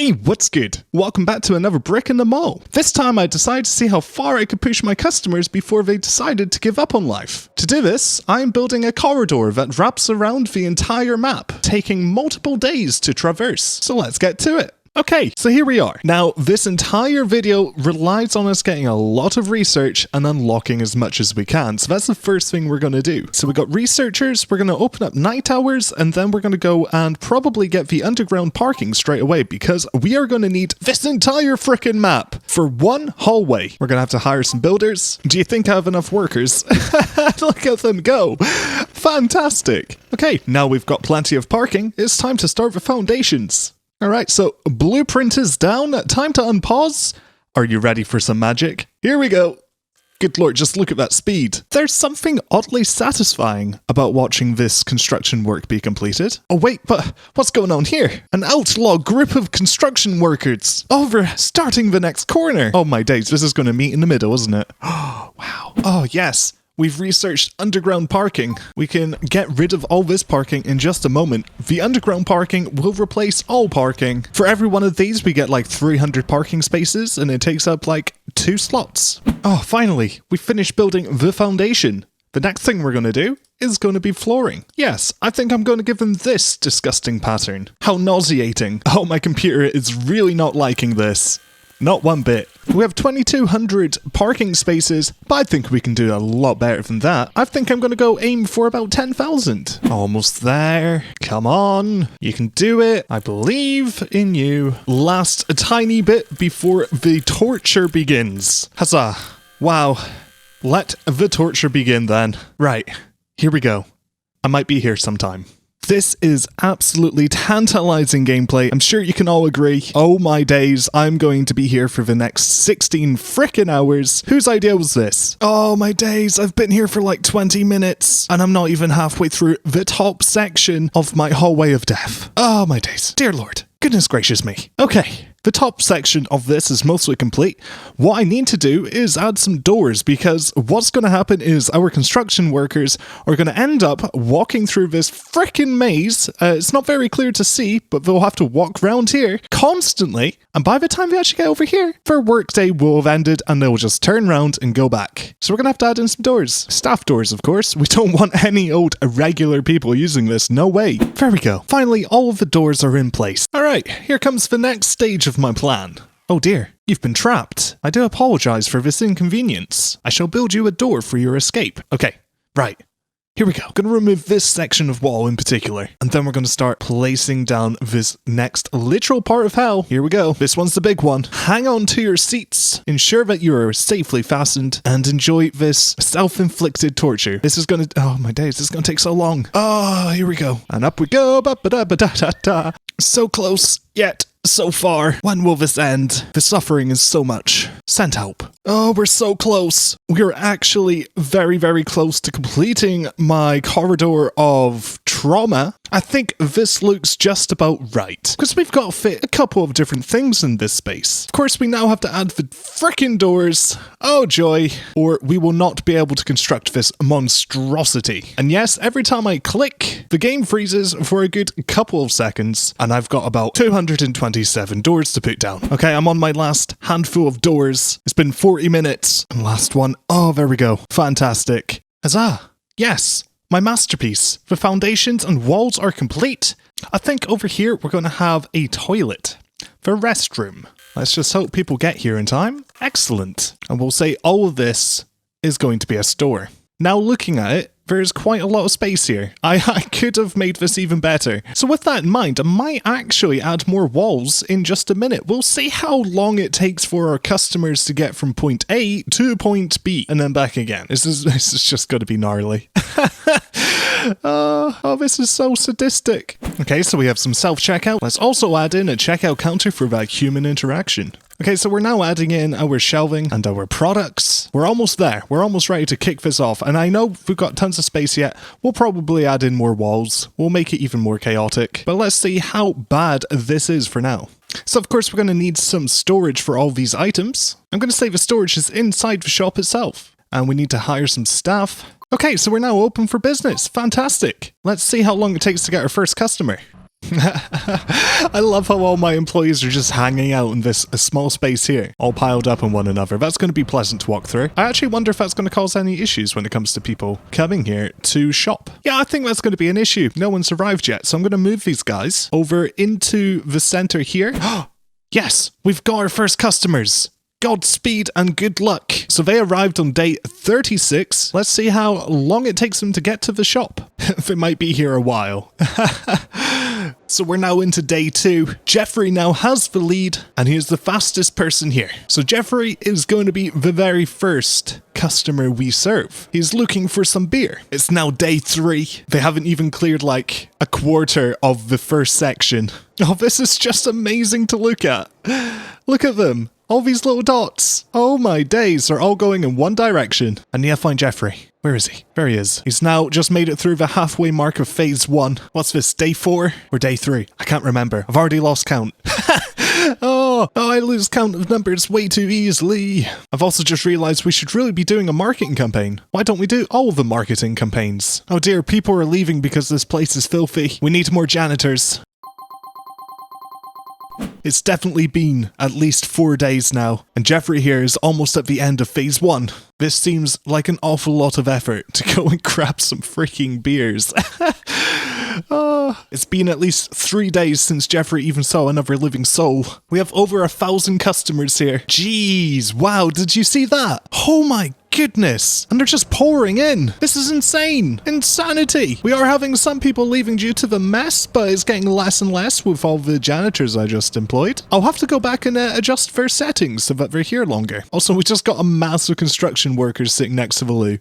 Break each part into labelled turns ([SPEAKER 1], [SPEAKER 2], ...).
[SPEAKER 1] Hey, what's good? Welcome back to another brick in the mall. This time I decided to see how far I could push my customers before they decided to give up on life. To do this, I'm building a corridor that wraps around the entire map, taking multiple days to traverse. So let's get to it. Okay, so here we are. Now, this entire video relies on us getting a lot of research and unlocking as much as we can. So that's the first thing we're going to do. So we got researchers, we're going to open up night hours, and then we're going to go and probably get the underground parking straight away because we are going to need this entire frickin' map for one hallway. We're going to have to hire some builders. Do you think I have enough workers? Look at them go. Fantastic. Okay, now we've got plenty of parking. It's time to start the foundations. Alright, so blueprint is down, time to unpause. Are you ready for some magic? Here we go. Good lord, just look at that speed. There's something oddly satisfying about watching this construction work be completed. Oh wait, but what's going on here? An outlaw group of construction workers. Oh, they're starting the next corner. Oh my days, this is going to meet in the middle, isn't it? Oh, wow. Oh yes. We've researched underground parking. We can get rid of all this parking in just a moment. The underground parking will replace all parking. For every one of these, we get like 300 parking spaces and it takes up like 2 slots. Oh, finally, we finished building the foundation. The next thing we're going to do is going to be flooring. Yes, I think I'm going to give them this disgusting pattern. How nauseating. Oh, my computer is really not liking this. Not one bit. We have 2,200 parking spaces, but I think we can do a lot better than that. I think I'm going to go aim for about 10,000. Almost there. Come on. You can do it. I believe in you. Last a tiny bit before the torture begins. Huzzah. Wow. Let the torture begin then. Right. Here we go. I might be here sometime. This is absolutely tantalizing gameplay. I'm sure you can all agree. Oh my days, I'm going to be here for the next 16 frickin' hours. Whose idea was this? Oh my days, I've been here for like 20 minutes and I'm not even halfway through the top section of my hallway of death. Oh my days. Dear Lord. Goodness gracious me. Okay, the top section of this is mostly complete. What I need to do is add some doors because what's going to happen is our construction workers are going to end up walking through this frickin' maze. It's not very clear to see, but they'll have to walk around here constantly. And by the time they actually get over here, their workday will have ended and they'll just turn around and go back. So we're going to have to add in some doors. Staff doors, of course. We don't want any old irregular people using this. No way. There we go. Finally, all of the doors are in place. All right, here comes the next stage of my plan. Oh dear, you've been trapped. I do apologize for this inconvenience. I shall build you a door for your escape. Okay, right. Here we go. I'm going to remove this section of wall in particular, and then we're going to start placing down this next literal part of hell. Here we go. This one's the big one. Hang on to your seats, ensure that you are safely fastened, and enjoy this self-inflicted torture. This is going to... Oh my days, this is going to take so long. Oh, here we go. And up we go. Ba-ba-da-ba-da-da-da. So close, yet so far. When will this end? The suffering is so much. Send help. Oh, we're so close. We're actually very, very close to completing my corridor of trauma. I think this looks just about right. Because we've got to fit a couple of different things in this space. Of course, we now have to add the frickin' doors. Oh joy. Or we will not be able to construct this monstrosity. And yes, every time I click, the game freezes for a good couple of seconds. And I've got about 227 doors to put down. Okay, I'm on my last handful of doors. It's been 40 minutes. And last one. Oh, there we go. Fantastic. Huzzah. Yes. My masterpiece. The foundations and walls are complete. I think over here we're going to have a toilet. The restroom. Let's just hope people get here in time. Excellent. And we'll say all of this is going to be a store. Now looking at it, there's quite a lot of space here. I could have made this even better. So with that in mind, I might actually add more walls in just a minute. We'll see how long it takes for our customers to get from point A to point B and then back again. This is just going to be gnarly. Oh, this is so sadistic. Okay, so we have some self-checkout. Let's also add in a checkout counter for that human interaction. Okay, so we're now adding in our shelving and our products. We're almost there. We're almost ready to kick this off. And I know we've got tons of space yet. We'll probably add in more walls. We'll make it even more chaotic. But let's see how bad this is for now. So of course we're going to need some storage for all these items. I'm going to say the storage is inside the shop itself. And we need to hire some staff. Okay, so we're now open for business. Fantastic. Let's see how long it takes to get our first customer. I love how all my employees are just hanging out in this small space here, all piled up on one another. That's going to be pleasant to walk through. I actually wonder if that's going to cause any issues when it comes to people coming here to shop. Yeah, I think that's going to be an issue. No one's arrived yet, so I'm going to move these guys over into the center here. Yes, we've got our first customers. Godspeed and good luck. So they arrived on day 36. Let's see how long it takes them to get to the shop. They might be here a while. So we're now into day 2. Jeffrey now has the lead, and he is the fastest person here. So Jeffrey is going to be the very first customer we serve. He's looking for some beer. It's now day 3. They haven't even cleared like a quarter of the first section. Oh, this is just amazing to look at. Look at them. All these little dots. Oh my days, they're all going in one direction. I need to find Jeffrey. Where is he? There he is. He's now just made it through the halfway mark of phase 1. What's this, day 4 or day 3? I can't remember. I've already lost count. Oh, I lose count of numbers way too easily. I've also just realized we should really be doing a marketing campaign. Why don't we do all of the marketing campaigns? Oh dear, people are leaving because this place is filthy. We need more janitors. It's definitely been at least 4 days now, and Jeffrey here is almost at the end of phase 1. This seems like an awful lot of effort to go and grab some freaking beers. It's been at least 3 days since Jeffrey even saw another living soul. We have over 1,000 customers here. Jeez, wow, did you see that? Oh my goodness, and they're just pouring in. This is insane. Insanity. We are having some people leaving due to the mess, but it's getting less and less with all the janitors I just employed. I'll have to go back and adjust their settings so that they're here longer. Also, we just got a mass of construction workers sitting next to the loo.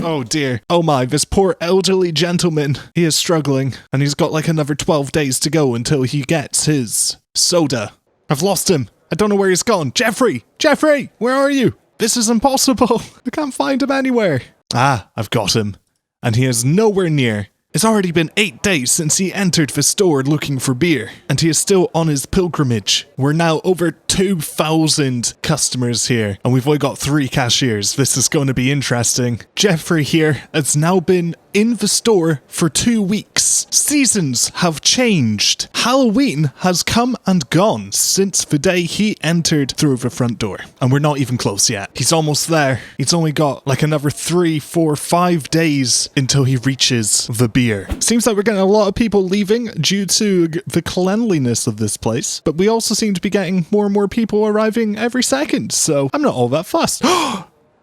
[SPEAKER 1] Oh dear. Oh my, this poor elderly gentleman. He is struggling, and he's got like another 12 days to go until he gets his soda. I've lost him. I don't know where he's gone. Jeffrey! Jeffrey! Where are you? This is impossible. I can't find him anywhere. Ah, I've got him. And he is nowhere near. It's already been 8 days since he entered the store looking for beer, and he is still on his pilgrimage. We're now over 2,000 customers here, and we've only got 3 cashiers. This is going to be interesting. Jeffrey here has now been in the store for 2 weeks. Seasons have changed. Halloween has come and gone since the day he entered through the front door. And we're not even close yet. He's almost there. He's only got like another 3, 4, 5 days until he reaches the beer. Seems like we're getting a lot of people leaving due to the cleanliness of this place. But we also seem to be getting more and more people arriving every second. So I'm not all that fussed.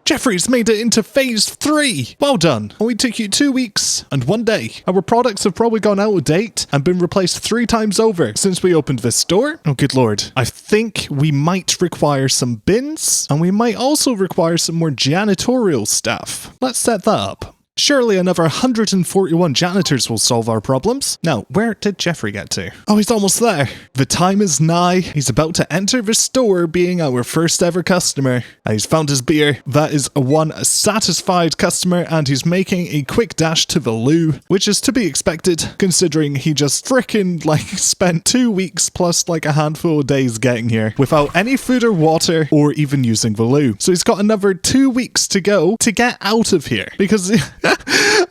[SPEAKER 1] Jeffrey's made it into phase 3. Well done. Only took you 2 weeks and 1 day. Our products have probably gone out of date and been replaced 3 times over since we opened this store. Oh, good lord. I think we might require some bins, and we might also require some more janitorial staff. Let's set that up. Surely another 141 janitors will solve our problems. Now, where did Jeffrey get to? Oh, he's almost there. The time is nigh. He's about to enter the store, being our first ever customer. And he's found his beer. That is one satisfied customer, and he's making a quick dash to the loo, which is to be expected, considering he just frickin' spent 2 weeks plus like a handful of days getting here without any food or water or even using the loo. So he's got another 2 weeks to go to get out of here because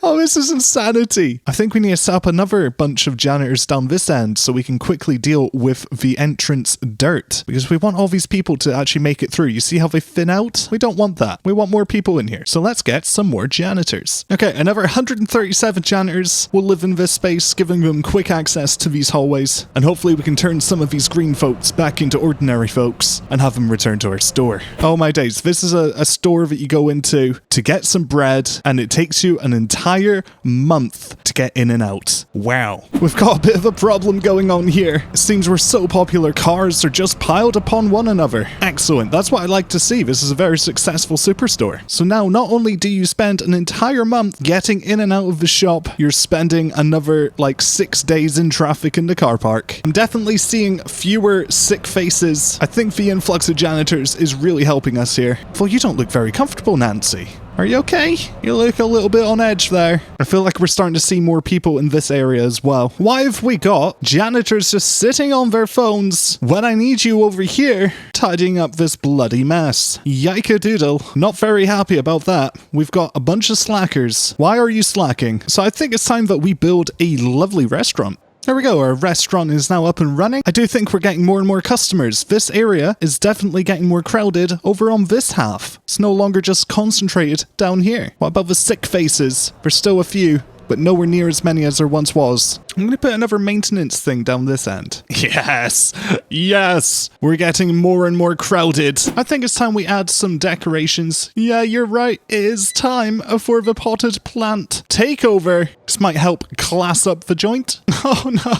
[SPEAKER 1] oh, this is insanity. I think we need to set up another bunch of janitors down this end so we can quickly deal with the entrance dirt, because we want all these people to actually make it through. You see how they thin out? We don't want that. We want more people in here. So let's get some more janitors. Okay, another 137 janitors will live in this space, giving them quick access to these hallways. And hopefully we can turn some of these green folks back into ordinary folks and have them return to our store. Oh my days. This is a store that you go into to get some bread, and it takes you an entire month to get in and out. Wow. We've got a bit of a problem going on here. It seems we're so popular, cars are just piled upon one another. Excellent. That's what I like to see. This is a very successful superstore. So now, not only do you spend an entire month getting in and out of the shop, you're spending another 6 days in traffic in the car park. I'm definitely seeing fewer sick faces. I think the influx of janitors is really helping us here. Well, you don't look very comfortable, Nancy. Are you okay? You look a little bit on edge there. I feel like we're starting to see more people in this area as well. Why have we got janitors just sitting on their phones when I need you over here tidying up this bloody mess? Yike-a-doodle. Not very happy about that. We've got a bunch of slackers. Why are you slacking? So I think it's time that we build a lovely restaurant. There we go, our restaurant is now up and running. I do think we're getting more and more customers. This area is definitely getting more crowded over on this half. It's no longer just concentrated down here. What about the sick faces? There's still a few, but nowhere near as many as there once was. I'm going to put another maintenance thing down this end. Yes! Yes! We're getting more and more crowded. I think it's time we add some decorations. Yeah, you're right. It is time for the potted plant takeover. This might help class up the joint. Oh no.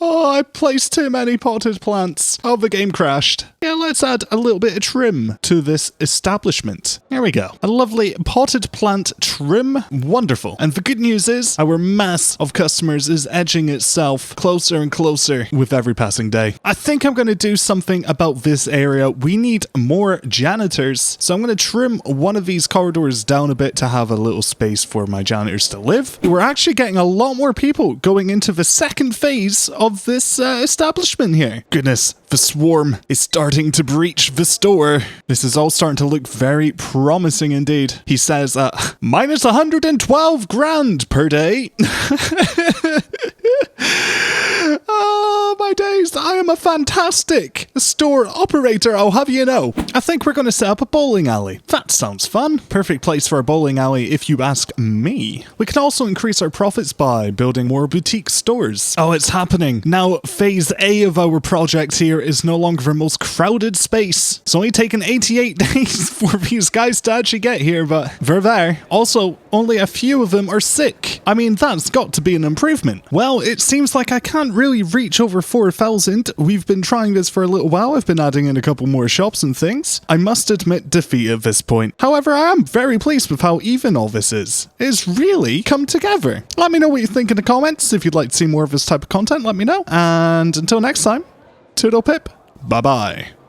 [SPEAKER 1] Oh, I placed too many potted plants. Oh, the game crashed. Yeah, let's add a little bit of trim to this establishment. There we go. A lovely potted plant trim. Wonderful. And the good news is our mass of customers is edging itself closer and closer with every passing day. I think I'm going to do something about this area. We need more janitors. So I'm going to trim one of these corridors down a bit to have a little space for my janitors to live. We're actually getting a lot more people going into the second phase of this establishment here. Goodness, the swarm is starting to breach the store. This is all starting to look very promising indeed. He says, minus 112 grand per day. Oh, my days. I am a fantastic store operator, I'll have you know. I think we're going to set up a bowling alley. That sounds fun. Perfect place for a bowling alley if you ask me. We can also increase our profits by building more boutique stores. Oh, it's happening. Now, phase A of our project here is no longer the most crowded space. It's only taken 88 days for these guys to actually get here, but they're there. Also, only a few of them are sick. I mean, that's got to be an improvement. Well, it seems like I can't really reach over 4,000. We've been trying this for a little while. I've been adding in a couple more shops and things. I must admit defeat at this point. However, I am very pleased with how even all this is. It's really come together. Let me know what you think in the comments. If you'd like to see more of this type of content, let me know. And until next time, toodle pip. Bye-bye.